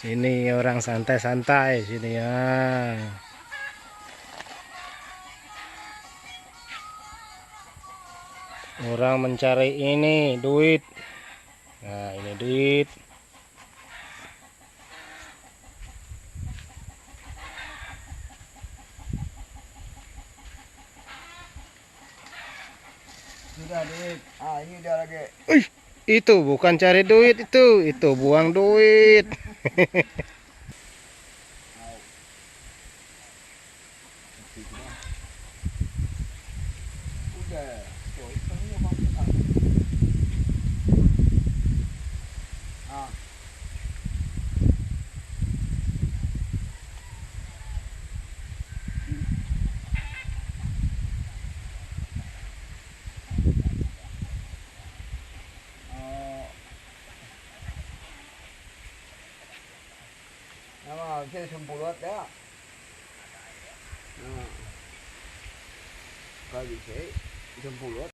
Ini orang santai-santai sini ya. Orang mencari ini duit. Nah, ini duit. Sudah duit. Ah, ini udah lagi. Itu bukan cari duit itu buang duit. Udah. Tuh, hitungnya bang. Ah. Nama saya sempulot ya. Nah, kali saya sempulot.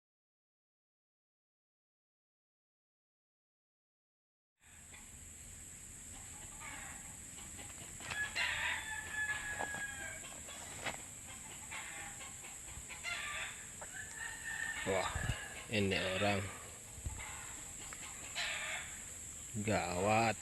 Wah, ini orang gawat.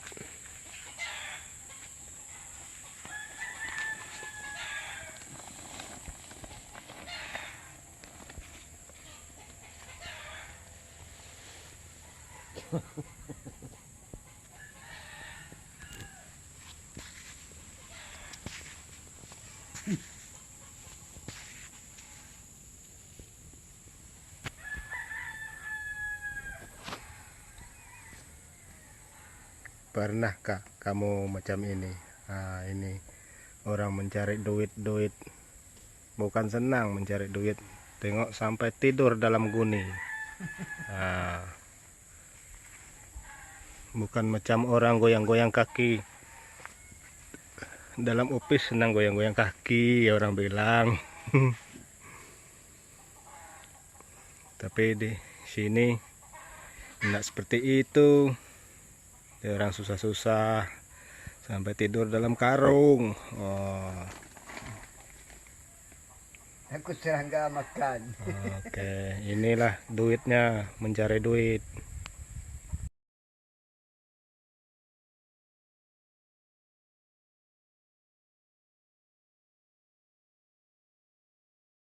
Pernahkah kamu macam ini? Nah, ini orang mencari duit, bukan senang mencari duit, tengok sampai tidur dalam guni. Nah, bukan macam orang goyang-goyang kaki dalam office, senang goyang-goyang kaki orang bilang. Tapi di sini tidak seperti itu. Dia orang susah-susah sampai tidur dalam karung. Oh. Aku serangga makan. Oke, inilah duitnya, mencari duit.